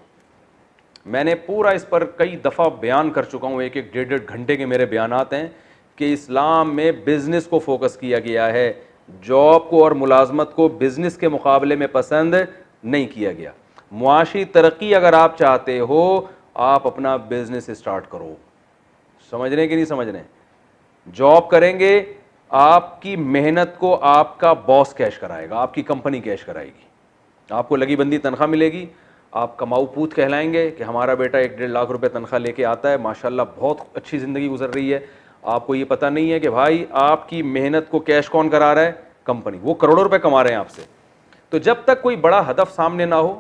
میں نے پورا اس پر کئی دفعہ بیان کر چکا ہوں، ایک ایک ڈیڑھ ڈیڑھ گھنٹے کے میرے بیانات ہیں کہ اسلام میں بزنس کو فوکس کیا گیا ہے، جاب کو اور ملازمت کو بزنس کے مقابلے میں پسند نہیں کیا گیا. معاشی ترقی اگر آپ چاہتے ہو آپ اپنا بزنس اسٹارٹ کرو. سمجھ رہے ہیں کہ نہیں سمجھ رہے ہیں؟ جاب کریں گے، آپ کی محنت کو آپ کا باس کیش کرائے گا، آپ کی کمپنی کیش کرائے گی، آپ کو لگی بندی تنخواہ ملے گی، آپ کماؤ پوت کہلائیں گے کہ ہمارا بیٹا 1.5 لاکھ روپے تنخواہ لے کے آتا ہے، ماشاءاللہ بہت اچھی زندگی گزر رہی ہے. آپ کو یہ پتہ نہیں ہے کہ بھائی آپ کی محنت کو کیش کون کرا رہا ہے؟ کمپنی. وہ کروڑوں روپے کما رہے ہیں آپ سے. تو جب تک کوئی بڑا ہدف سامنے نہ ہو،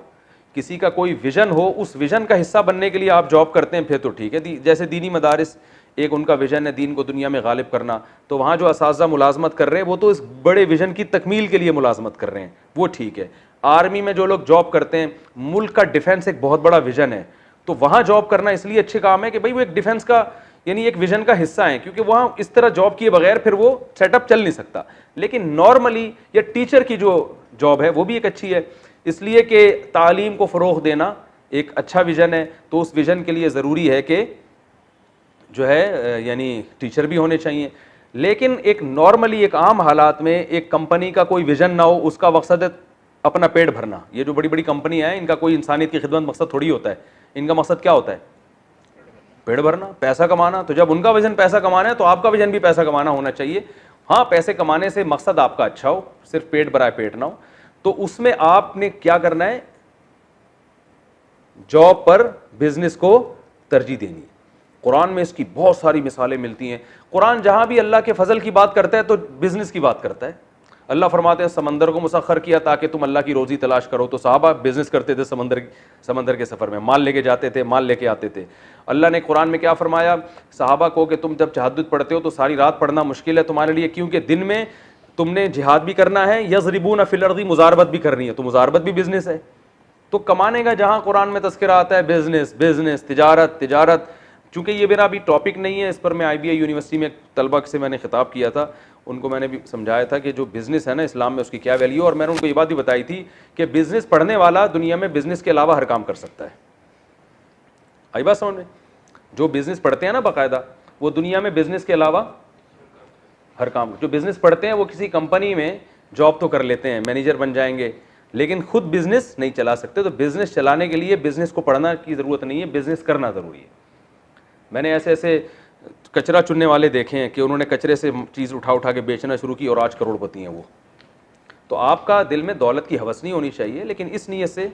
کسی کا کوئی ویژن ہو، اس ویژن کا حصہ بننے کے لیے آپ جاب کرتے ہیں، پھر تو ٹھیک ہے. جیسے دینی مدارس، ایک ان کا ویژن ہے دین کو دنیا میں غالب کرنا، تو وہاں جو اساتذہ ملازمت کر رہے ہیں وہ تو اس بڑے ویژن کی تکمیل کے لیے ملازمت کر رہے ہیں، وہ ٹھیک ہے. آرمی میں جو لوگ جاب کرتے ہیں، ملک کا ڈیفنس ایک بہت بڑا ویژن ہے، تو وہاں جاب کرنا اس لیے اچھے کام ہے کہ بھائی وہ ایک ڈیفنس کا یعنی ایک ویژن کا حصہ ہیں، کیونکہ وہاں اس طرح جاب کیے بغیر پھر وہ سیٹ اپ چل نہیں سکتا. لیکن نارملی یا ٹیچر کی جو جاب ہے وہ بھی ایک اچھی ہے، اس لیے کہ تعلیم کو فروغ دینا ایک اچھا ویژن ہے. تو اس ویژن کے لیے ضروری ہے کہ جو ہے یعنی ٹیچر بھی ہونے چاہیے. لیکن ایک نارملی ایک عام حالات میں ایک کمپنی کا کوئی ویژن نہ ہو، اس کا مقصد ہے اپنا پیٹ بھرنا. یہ جو بڑی بڑی کمپنیاں ہیں ان کا کوئی انسانیت کی خدمت مقصد تھوڑی ہوتا ہے، ان کا مقصد کیا ہوتا ہے؟ پیٹ بھرنا، پیسہ کمانا. تو جب ان کا ویژن پیسہ کمانا ہے تو آپ کا ویژن بھی پیسہ کمانا ہونا چاہیے. ہاں پیسے کمانے سے مقصد آپ کا اچھا ہو، صرف پیٹ بھرائے پیٹ نہ ہو. تو اس میں آپ نے کیا کرنا ہے؟ جاب پر بزنس کو ترجیح دینی ہے. قرآن میں اس کی بہت ساری مثالیں ملتی ہیں. قرآن جہاں بھی اللہ کے فضل کی بات کرتا ہے تو بزنس کی بات کرتا ہے. اللہ فرماتے ہیں سمندر کو مسخر کیا تاکہ تم اللہ کی روزی تلاش کرو. تو صحابہ بزنس کرتے تھے سمندر کے سفر میں، مال لے کے جاتے تھے، مال لے کے آتے تھے. اللہ نے قرآن میں کیا فرمایا صحابہ کو کہ تم جب تہجد پڑھتے ہو تو ساری رات پڑھنا مشکل ہے تمہارے لیے، کیونکہ دن میں تم نے جہاد بھی کرنا ہے، یضربون فی الارض مزاربت بھی کرنی ہے. تو مزاربت بھی بزنس ہے. تو کمانے کا جہاں قرآن میں تذکرہ آتا ہے بزنس بزنس، تجارت تجارت. چونکہ یہ میرا ابھی ٹاپک نہیں ہے، اس پر میں IBI یونیورسٹی میں طلبہ سے میں نے خطاب کیا تھا، ان کو میں نے بھی سمجھایا تھا کہ جو بزنس ہے نا اسلام میں اس کی کیا ویلیو، اور میں نے ان کو یہ بات بھی بتائی تھی کہ بزنس پڑھنے والا دنیا میں بزنس کے علاوہ ہر کام کر سکتا ہے. آئی بات سمجھ میں؟ جو بزنس پڑھتے ہیں نا باقاعدہ وہ دنیا میں بزنس کے علاوہ ہر کام. جو بزنس پڑھتے ہیں وہ کسی کمپنی میں جاب تو کر لیتے ہیں، مینیجر بن جائیں گے، لیکن خود بزنس نہیں چلا سکتے. تو بزنس چلانے کے لیے بزنس کو پڑھنا کی ضرورت نہیں ہے, بزنس کرنا ضروری ہے. میں نے ایسے ایسے کچرا چننے والے دیکھے ہیں کہ انہوں نے کچرے سے چیز اٹھا کے بیچنا شروع کی اور آج کروڑ پتی ہیں وہ. تو آپ کا دل میں دولت کی ہوس نہیں ہونی چاہیے, لیکن اس نیت سے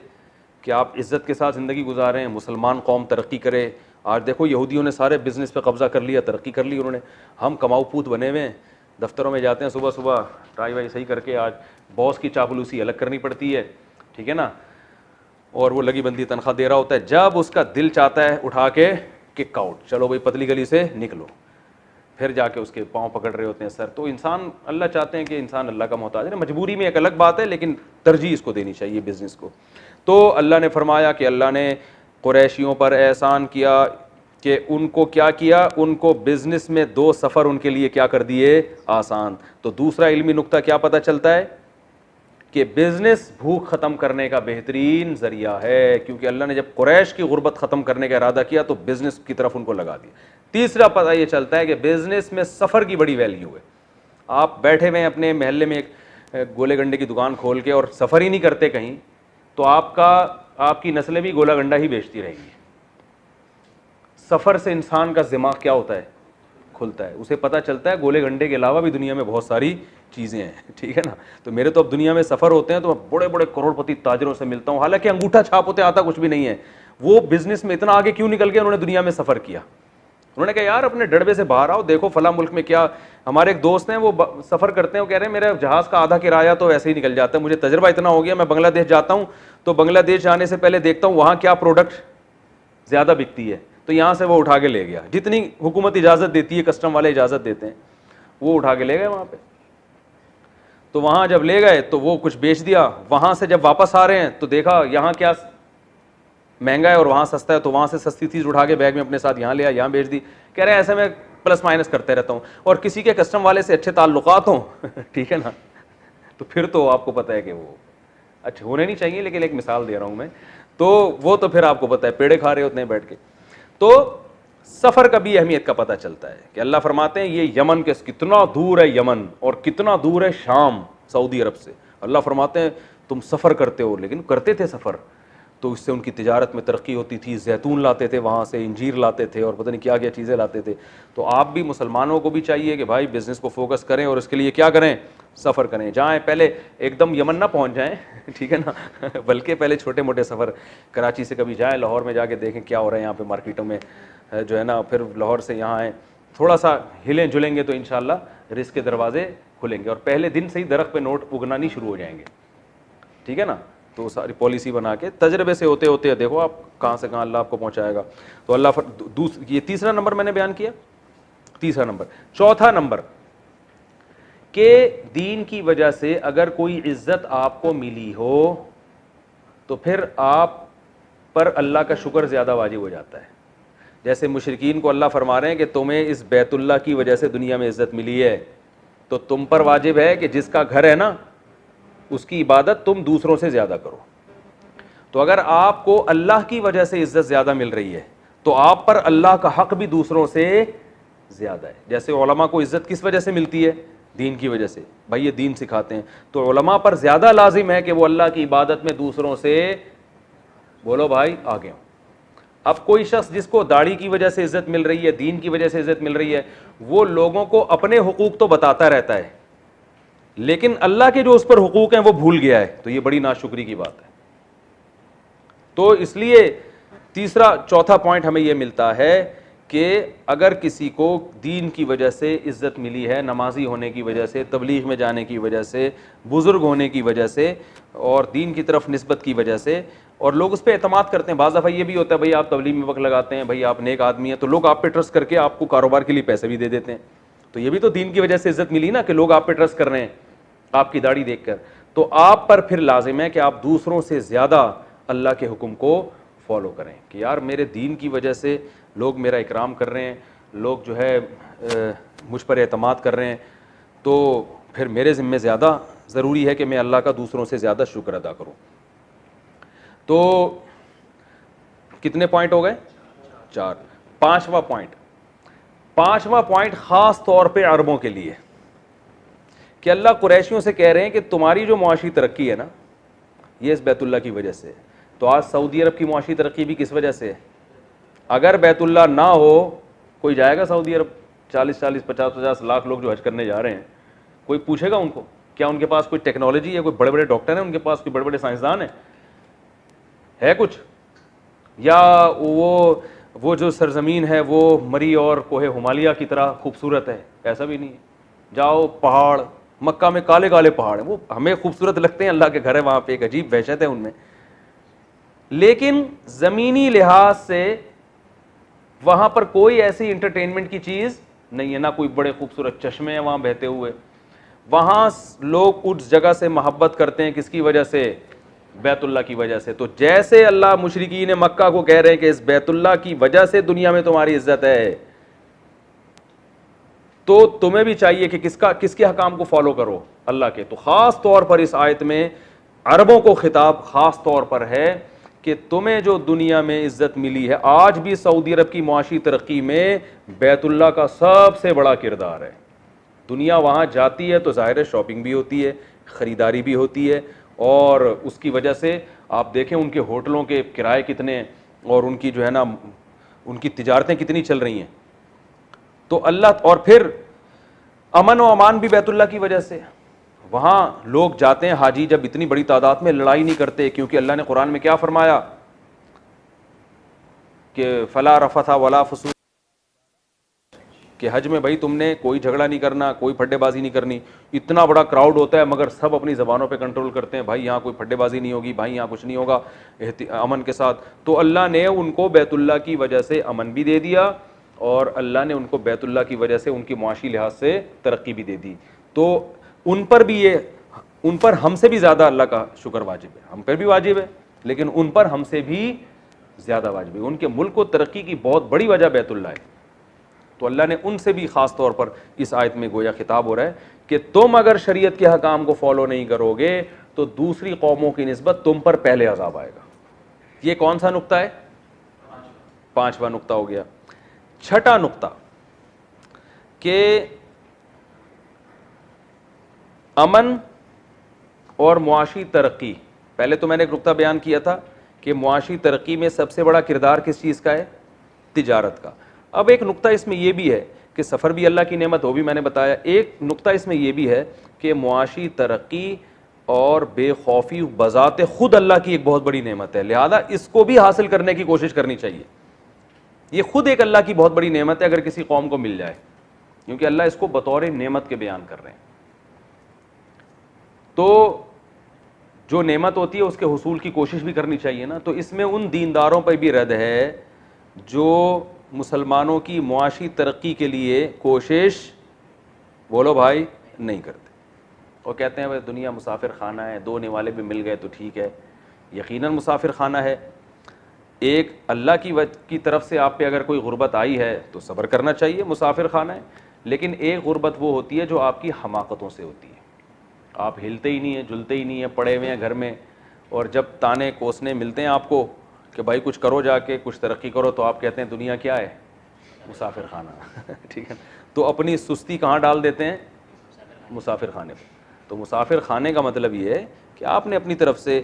کہ آپ عزت کے ساتھ زندگی گزاریں, مسلمان قوم ترقی کرے. آج دیکھو یہودیوں نے سارے بزنس پہ قبضہ کر لیا, ترقی کر لی انہوں نے. ہم کماؤ پوت بنے ہوئے ہیں, دفتروں میں جاتے ہیں صبح صبح ٹائی وائی صحیح کر کے, آج باس کی چاپلوسی الگ کرنی پڑتی ہے, ٹھیک ہے نا, اور وہ لگی بندی تنخواہ دے رہا ہوتا ہے. جب اس کا دل چاہتا ہے اٹھا کے کک آؤٹ, چلو بھائی پتلی گلی سے نکلو, پھر جا کے اس کے پاؤں پکڑ رہے ہوتے ہیں سر. تو انسان, اللہ چاہتے ہیں کہ انسان اللہ کا محتاج ہے, مجبوری میں ایک الگ بات ہے, لیکن ترجیح اس کو دینی چاہیے بزنس کو. تو اللہ نے فرمایا کہ اللہ نے قریشیوں پر احسان کیا کہ ان کو کیا کیا, ان کو بزنس میں 2 سفر ان کے لیے کیا کر دیے, آسان. تو دوسرا علمی نقطہ کیا پتہ چلتا ہے کہ بزنس بھوک ختم کرنے کا بہترین ذریعہ ہے, کیونکہ اللہ نے جب قریش کی غربت ختم کرنے کا ارادہ کیا تو بزنس کی طرف ان کو لگا دیا. تیسرا پتہ یہ چلتا ہے کہ بزنس میں سفر کی بڑی ویلیو ہے. آپ بیٹھے ہوئے ہیں اپنے محلے میں ایک گولے گنڈے کی دکان کھول کے اور سفر ہی نہیں کرتے کہیں, تو آپ کی نسلیں بھی گولا گنڈا ہی بیچتی رہیں گی. سفر سے انسان کا دماغ کیا ہوتا ہے, کھلتا ہے, اسے پتہ چلتا ہے گولے گنڈے کے علاوہ بھی دنیا میں بہت ساری چیزیں ہیں, ٹھیک ہے نا. تو میرے تو اب دنیا میں سفر ہوتے ہیں تو میں بڑے بڑے کروڑ پتی تاجروں سے ملتا ہوں, حالانکہ انگوٹھا چھاپ ہوتے آتا کچھ بھی نہیں ہے. وہ بزنس میں اتنا آگے کیوں نکل گئے, انہوں نے دنیا میں سفر کیا. انہوں نے کہا یار اپنے ڈڑبے سے باہر آؤ, دیکھو فلاں ملک میں کیا. ہمارے ایک دوست ہیں وہ سفر کرتے ہیں, وہ کہہ رہے ہیں میرا جہاز کا آدھا کرایہ تو ایسے ہی نکل جاتا ہے, مجھے تجربہ اتنا ہو گیا, میں بنگلہ دیش جاتا ہوں تو بنگلہ دیش جانے سے پہلے دیکھتا ہوں وہاں کیا پروڈکٹ زیادہ بکتی ہے, تو یہاں سے وہ اٹھا کے لے گیا, جتنی حکومت اجازت دیتی ہے, کسٹم والے اجازت دیتے ہیں, وہ اٹھا کے لے گئے وہاں پہ. تو وہاں جب لے گئے تو وہ کچھ بیچ دیا, وہاں سے جب واپس آ رہے ہیں تو دیکھا یہاں کیا مہنگا ہے اور وہاں سستا ہے, تو وہاں سے سستی چیز اٹھا کے بیگ میں اپنے ساتھ یہاں لیا, یہاں بیچ دی. کہہ رہے ہیں ایسے میں پلس مائنس کرتے رہتا ہوں, اور کسی کے کسٹم والے سے اچھے تعلقات ہوں, ٹھیک ہے نا, تو پھر تو آپ کو پتہ ہے کہ وہ اچھے ہونے نہیں چاہیے, لیکن ایک مثال دے رہا ہوں میں, تو وہ تو پھر آپ کو پتہ ہے پیڑے کھا رہے ہوتے ہیں بیٹھ کے. تو سفر کا بھی اہمیت کا پتہ چلتا ہے کہ اللہ فرماتے ہیں یہ یمن کے کتنا دور ہے یمن, اور کتنا دور ہے شام سعودی عرب سے. اللہ فرماتے ہیں تم سفر کرتے ہو, لیکن کرتے تھے سفر تو اس سے ان کی تجارت میں ترقی ہوتی تھی, زیتون لاتے تھے وہاں سے, انجیر لاتے تھے, اور پتہ نہیں کیا کیا چیزیں لاتے تھے. تو آپ بھی مسلمانوں کو بھی چاہیے کہ بھائی بزنس کو فوکس کریں اور اس کے لیے کیا کریں, سفر کریں. جائیں پہلے ایک دم یمن نہ پہنچ جائیں, ٹھیک ہے نا, بلکہ پہلے چھوٹے موٹے سفر, کراچی سے کبھی جائیں, لاہور میں جا کے دیکھیں کیا ہو رہا ہے یہاں پہ مارکیٹوں میں جو ہے نا, پھر لاہور سے یہاں آئیں, تھوڑا سا ہلیں جلیں گے تو انشاءاللہ رزق کے دروازے کھلیں گے, اور پہلے دن سے ہی درخت پہ نوٹ اگنا نہیں شروع ہو جائیں گے, ٹھیک ہے نا. تو ساری پالیسی بنا کے تجربے سے ہوتے ہوتے دیکھو آپ کہاں سے کہاں اللہ آپ کو پہنچائے گا. تو اللہ یہ تیسرا نمبر میں نے بیان کیا, تیسرا نمبر. چوتھا نمبر کہ دین کی وجہ سے اگر کوئی عزت آپ کو ملی ہو تو پھر آپ پر اللہ کا شکر زیادہ واجب ہو جاتا ہے. جیسے مشرکین کو اللہ فرما رہے ہیں کہ تمہیں اس بیت اللہ کی وجہ سے دنیا میں عزت ملی ہے, تو تم پر واجب ہے کہ جس کا گھر ہے نا اس کی عبادت تم دوسروں سے زیادہ کرو. تو اگر آپ کو اللہ کی وجہ سے عزت زیادہ مل رہی ہے تو آپ پر اللہ کا حق بھی دوسروں سے زیادہ ہے. جیسے علماء کو عزت کس وجہ سے ملتی ہے, دین کی وجہ سے, بھائی یہ دین سکھاتے ہیں, تو علماء پر زیادہ لازم ہے کہ وہ اللہ کی عبادت میں دوسروں سے بولو بھائی آگے ہوں. اب کوئی شخص جس کو داڑھی کی وجہ سے عزت مل رہی ہے, دین کی وجہ سے عزت مل رہی ہے, وہ لوگوں کو اپنے حقوق تو بتاتا رہتا ہے, لیکن اللہ کے جو اس پر حقوق ہیں وہ بھول گیا ہے, تو یہ بڑی ناشکری کی بات ہے. تو اس لیے چوتھا پوائنٹ ہمیں یہ ملتا ہے کہ اگر کسی کو دین کی وجہ سے عزت ملی ہے, نمازی ہونے کی وجہ سے, تبلیغ میں جانے کی وجہ سے, بزرگ ہونے کی وجہ سے, اور دین کی طرف نسبت کی وجہ سے, اور لوگ اس پہ اعتماد کرتے ہیں. بعض دفعہ یہ بھی ہوتا ہے بھائی آپ تبلیغ میں وقت لگاتے ہیں, بھائی آپ نیک آدمی ہیں, تو لوگ آپ پہ ٹرسٹ کر کے آپ کو کاروبار کے لیے پیسے بھی دے دیتے ہیں. تو یہ بھی تو دین کی وجہ سے عزت ملی نا, کہ لوگ آپ پہ ٹرسٹ کر رہے ہیں آپ کی داڑھی دیکھ کر. تو آپ پر پھر لازم ہے کہ آپ دوسروں سے زیادہ اللہ کے حکم کو فالو کریں, کہ یار میرے دین کی وجہ سے لوگ میرا اکرام کر رہے ہیں, لوگ جو ہے مجھ پر اعتماد کر رہے ہیں, تو پھر میرے ذمہ زیادہ ضروری ہے کہ میں اللہ کا دوسروں سے زیادہ شکر ادا کروں. تو کتنے پوائنٹ ہو گئے, 4. پانچواں پوائنٹ خاص طور پہ عربوں کے لیے, کہ اللہ قریشیوں سے کہہ رہے ہیں کہ تمہاری جو معاشی ترقی ہے نا, یہ اس بیت اللہ کی وجہ سے. تو آج سعودی عرب کی معاشی ترقی بھی کس وجہ سے ہے؟ اگر بیت اللہ نہ ہو کوئی جائے گا سعودی عرب؟ 40 لاکھ لوگ جو حج کرنے جا رہے ہیں, کوئی پوچھے گا ان کو کیا ان کے پاس کوئی ٹیکنالوجی ہے, کوئی بڑے بڑے ڈاکٹر ہیں ان کے پاس, کوئی بڑے بڑے سائنسدان ہیں, ہے کچھ؟ یا وہ جو سرزمین ہے وہ مری اور کوہ ہمالیہ کی طرح خوبصورت ہے؟ ایسا بھی نہیں ہے. جاؤ پہاڑ, مکہ میں کالے کالے پہاڑ ہیں, وہ ہمیں خوبصورت لگتے ہیں, اللہ کے گھر ہے وہاں پہ, ایک عجیب وحشت ہے ان میں, لیکن زمینی لحاظ سے وہاں پر کوئی ایسی انٹرٹینمنٹ کی چیز نہیں ہے, نہ کوئی بڑے خوبصورت چشمے ہیں وہاں بہتے ہوئے. وہاں لوگ اس جگہ سے محبت کرتے ہیں, کس کی وجہ سے؟ بیت اللہ کی وجہ سے. تو جیسے اللہ مشرکین مکہ کو کہہ رہے ہیں کہ اس بیت اللہ کی وجہ سے دنیا میں تمہاری عزت ہے, تو تمہیں بھی چاہیے کہ کس کے حکام کو فالو کرو؟ اللہ کے. تو خاص طور پر اس آیت میں عربوں کو خطاب خاص طور پر ہے کہ تمہیں جو دنیا میں عزت ملی ہے, آج بھی سعودی عرب کی معاشی ترقی میں بیت اللہ کا سب سے بڑا کردار ہے. دنیا وہاں جاتی ہے تو ظاہر ہے شاپنگ بھی ہوتی ہے, خریداری بھی ہوتی ہے, اور اس کی وجہ سے آپ دیکھیں ان کے ہوٹلوں کے کرائے کتنے, اور ان کی جو ہے نا ان کی تجارتیں کتنی چل رہی ہیں. تو اللہ, اور پھر امن و امان بھی بیت اللہ کی وجہ سے. وہاں لوگ جاتے ہیں حاجی جب اتنی بڑی تعداد میں, لڑائی نہیں کرتے, کیونکہ اللہ نے قرآن میں کیا فرمایا کہ فلا رفث ولا فسوق, کہ حج میں بھائی تم نے کوئی جھگڑا نہیں کرنا, کوئی پھڈے بازی نہیں کرنی. اتنا بڑا کراؤڈ ہوتا ہے مگر سب اپنی زبانوں پہ کنٹرول کرتے ہیں, بھائی یہاں کوئی پھڈے بازی نہیں ہوگی, بھائی یہاں کچھ نہیں ہوگا, امن کے ساتھ. تو اللہ نے ان کو بیت اللہ کی وجہ سے امن بھی دے دیا, اور اللہ نے ان کو بیت اللہ کی وجہ سے ان کی معاشی لحاظ سے ترقی بھی دے دی. تو ان پر بھی ان پر ہم سے بھی زیادہ اللہ کا شکر واجب ہے, ہم پر بھی واجب ہے لیکن ان پر ہم سے بھی زیادہ واجب ہے. ان کے ملک کو ترقی کی بہت بڑی وجہ بیت اللہ ہے. تو اللہ نے ان سے بھی خاص طور پر اس آیت میں گویا خطاب ہو رہا ہے کہ تم اگر شریعت کے حکام کو فالو نہیں کرو گے تو دوسری قوموں کی نسبت تم پر پہلے عذاب آئے گا. یہ کون سا نقطہ ہے؟ 5واں نقطہ ہو گیا. 6واں نقطہ کہ امن اور معاشی ترقی. پہلے تو میں نے ایک نقطہ بیان کیا تھا کہ معاشی ترقی میں سب سے بڑا کردار کس چیز کا ہے؟ تجارت کا. اب ایک نقطہ اس میں یہ بھی ہے کہ سفر بھی اللہ کی نعمت, وہ بھی میں نے بتایا. ایک نقطہ اس میں یہ بھی ہے کہ معاشی ترقی اور بے خوفی بذات خود اللہ کی ایک بہت بڑی نعمت ہے, لہذا اس کو بھی حاصل کرنے کی کوشش کرنی چاہیے. یہ خود ایک اللہ کی بہت بڑی نعمت ہے اگر کسی قوم کو مل جائے, کیونکہ اللہ اس کو بطور نعمت کے بیان کر رہے ہیں. تو جو نعمت ہوتی ہے اس کے حصول کی کوشش بھی کرنی چاہیے نا. تو اس میں ان دینداروں پہ بھی رد ہے جو مسلمانوں کی معاشی ترقی کے لیے کوشش, بولو بھائی, نہیں کرتے, اور کہتے ہیں بھائی دنیا مسافر خانہ ہے, 2 نوالے بھی مل گئے تو ٹھیک ہے. یقیناً مسافر خانہ ہے. ایک اللہ کی طرف سے آپ پہ اگر کوئی غربت آئی ہے تو صبر کرنا چاہیے, مسافر خانہ ہے. لیکن ایک غربت وہ ہوتی ہے جو آپ کی حماقتوں سے ہوتی ہے, آپ ہلتے ہی نہیں ہیں, جلتے ہی نہیں ہیں, پڑے ہوئے ہیں گھر میں, اور جب تانے کوسنے ملتے ہیں آپ کو کہ بھائی کچھ کرو, جا کے کچھ ترقی کرو, تو آپ کہتے ہیں دنیا کیا ہے؟ مسافر خانہ. ٹھیک ہے, تو اپنی سستی کہاں ڈال دیتے ہیں؟ مسافر خانے پہ. تو مسافر خانے کا مطلب یہ ہے کہ آپ نے اپنی طرف سے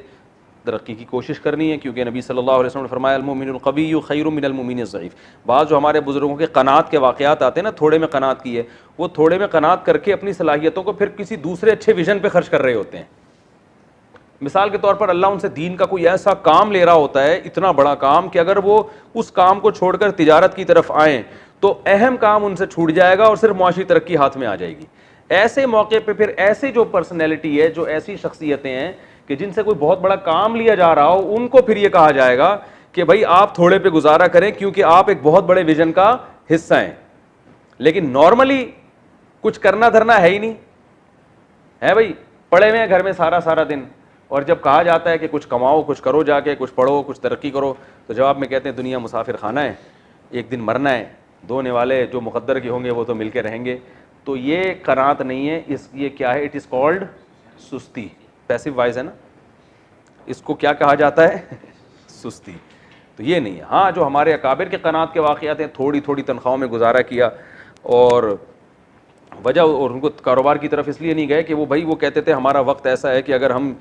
ترقی کی کوشش کرنی ہے, کیونکہ نبی صلی اللہ علیہ وسلم نے فرمایا المؤمن القوی خیر من المؤمن الضعیف. بعض جو ہمارے بزرگوں کے قناعت کے واقعات آتے ہیں نا, تھوڑے میں قناعت کی ہے, وہ تھوڑے میں قناعت کر کے اپنی صلاحیتوں کو پھر کسی دوسرے اچھے ویژن پہ خرچ کر رہے ہوتے ہیں. مثال کے طور پر اللہ ان سے دین کا کوئی ایسا کام لے رہا ہوتا ہے, اتنا بڑا کام, کہ اگر وہ اس کام کو چھوڑ کر تجارت کی طرف آئیں تو اہم کام ان سے چھوٹ جائے گا اور صرف معاشی ترقی ہاتھ میں آ جائے گی. ایسے موقع پہ پھر ایسے جو پرسنالٹی ہے, جو ایسی شخصیتیں ہیں کہ جن سے کوئی بہت بڑا کام لیا جا رہا ہو, ان کو پھر یہ کہا جائے گا کہ بھائی آپ تھوڑے پہ گزارا کریں کیونکہ آپ ایک بہت بڑے ویژن کا حصہ ہیں. لیکن نارملی کچھ کرنا دھرنا ہے ہی نہیں ہے, بھائی پڑے ہوئے ہیں گھر میں سارا دن, اور جب کہا جاتا ہے کہ کچھ کماؤ, کچھ کرو, جا کے کچھ پڑھو, کچھ ترقی کرو, تو جواب میں کہتے ہیں دنیا مسافر خانہ ہے, ایک دن مرنا ہے, 2 نوالے جو مقدر کے ہوں گے وہ تو مل کے رہیں گے. تو یہ قناعت نہیں ہے, یہ کیا ہے؟ اٹ از کالڈ سستی, پیسو وائز ہے نا, اس کو کیا کہا جاتا ہے؟ سستی. تو یہ نہیں ہے. ہاں جو ہمارے اکابر کے قناعت کے واقعات ہیں, تھوڑی تنخواہوں میں گزارا کیا, اور وجہ اور ان کو کاروبار کی طرف اس لیے نہیں گئے کہ وہ بھائی وہ کہتے تھے ہمارا وقت ایسا ہے کہ اگر ہم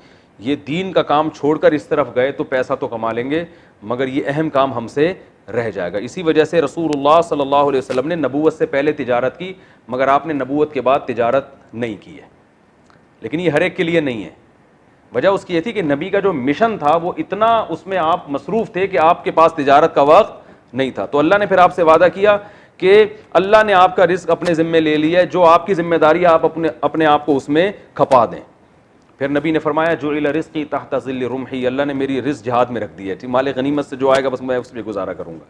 یہ دین کا کام چھوڑ کر اس طرف گئے تو پیسہ تو کما لیں گے مگر یہ اہم کام ہم سے رہ جائے گا. اسی وجہ سے رسول اللہ صلی اللہ علیہ وسلم نے نبوت سے پہلے تجارت کی مگر آپ نے نبوت کے بعد تجارت نہیں کی ہے. لیکن یہ ہر ایک کے لیے نہیں ہے. وجہ اس کی یہ تھی کہ نبی کا جو مشن تھا وہ اتنا اس میں آپ مصروف تھے کہ آپ کے پاس تجارت کا وقت نہیں تھا. تو اللہ نے پھر آپ سے وعدہ کیا کہ اللہ نے آپ کا رزق اپنے ذمے لے لیا ہے, جو آپ کی ذمہ داری ہے آپ اپنے آپ کو اس میں کھپا دیں. پھر نبی نے فرمایا جعل رزقی تحت ظل رمحی, اللہ نے میری رزق جہاد میں رکھ دی ہے, مال غنیمت سے جو آئے گا بس میں اس پہ گزارا کروں گا.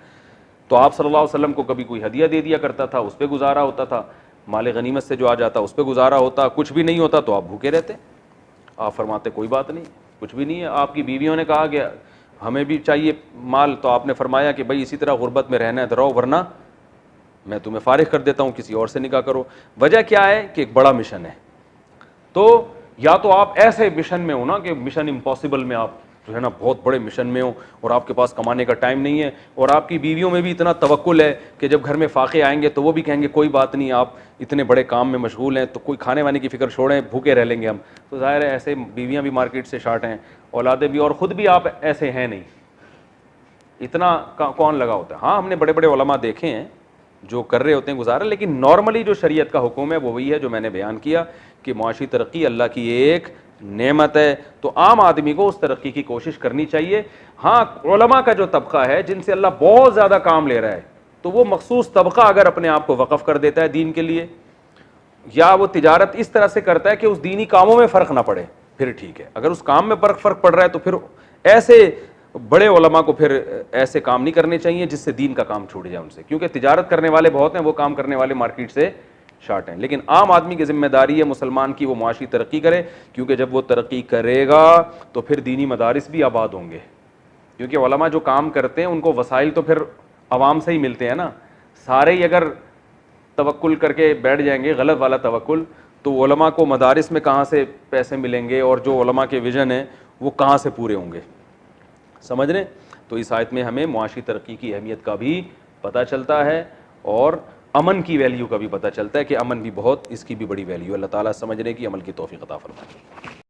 تو آپ صلی اللہ علیہ وسلم کو کبھی کوئی ہدیہ دے دیا کرتا تھا, اس پہ گزارا ہوتا تھا, مال غنیمت سے جو آ جاتا اس پہ گزارا ہوتا, کچھ بھی نہیں ہوتا تو آپ بھوکے رہتے. آپ فرماتے کوئی بات نہیں, کچھ بھی نہیں ہے. آپ کی بیویوں نے کہا کہ ہمیں بھی چاہیے مال, تو آپ نے فرمایا کہ بھائی اسی طرح غربت میں رہنا ہے تو رہو, ورنہ میں تمہیں فارغ کر دیتا ہوں, کسی اور سے نکاح کرو. وجہ کیا ہے کہ ایک بڑا مشن ہے. تو یا تو آپ ایسے مشن میں ہو نا کہ مشن امپاسبل میں آپ جو ہے نا بہت بڑے مشن میں ہو اور آپ کے پاس کمانے کا ٹائم نہیں ہے, اور آپ کی بیویوں میں بھی اتنا توکل ہے کہ جب گھر میں فاقے آئیں گے تو وہ بھی کہیں گے کوئی بات نہیں, آپ اتنے بڑے کام میں مشغول ہیں تو کوئی کھانے وانے کی فکر چھوڑیں, بھوکے رہ لیں گے ہم. تو ظاہر ہے ایسے بیویاں بھی مارکیٹ سے شارٹ ہیں, اولادیں بھی, اور خود بھی آپ ایسے ہیں نہیں, اتنا کون لگا ہوتا ہے. ہاں ہم نے بڑے بڑے علماء دیکھے ہیں جو کر رہے ہوتے ہیں گزارا, لیکن نارملی جو شریعت کا حکم ہے وہ وہی ہے جو میں نے بیان کیا کہ معاشی ترقی اللہ کی ایک نعمت ہے, تو عام آدمی کو اس ترقی کی کوشش کرنی چاہیے. ہاں علماء کا جو طبقہ ہے جن سے اللہ بہت زیادہ کام لے رہا ہے, تو وہ مخصوص طبقہ اگر اپنے آپ کو وقف کر دیتا ہے دین کے لیے, یا وہ تجارت اس طرح سے کرتا ہے کہ اس دینی کاموں میں فرق نہ پڑے, پھر ٹھیک ہے. اگر اس کام میں فرق پڑ رہا ہے تو پھر ایسے بڑے علماء کو پھر ایسے کام نہیں کرنے چاہیے جس سے دین کا کام چھوٹ جائے ان سے, کیونکہ تجارت کرنے والے بہت ہیں, وہ کام کرنے والے مارکیٹ سے شارٹ ہیں. لیکن عام آدمی کی ذمہ داری ہے مسلمان کی وہ معاشی ترقی کرے, کیونکہ جب وہ ترقی کرے گا تو پھر دینی مدارس بھی آباد ہوں گے, کیونکہ علماء جو کام کرتے ہیں ان کو وسائل تو پھر عوام سے ہی ملتے ہیں نا. سارے ہی اگر توکل کر کے بیٹھ جائیں گے, غلط والا توکل, تو علماء کو مدارس میں کہاں سے پیسے ملیں گے, اور جو علماء کے ویژن ہیں وہ کہاں سے پورے ہوں گے. سمجھ رہے؟ تو اس آیت میں ہمیں معاشی ترقی کی اہمیت کا بھی پتہ چلتا ہے, اور امن کی ویلیو کا بھی پتہ چلتا ہے کہ امن بھی بہت, اس کی بھی بڑی ویلیو. اللہ تعالیٰ سمجھنے کی عمل کی توفیق عطا فرمائے.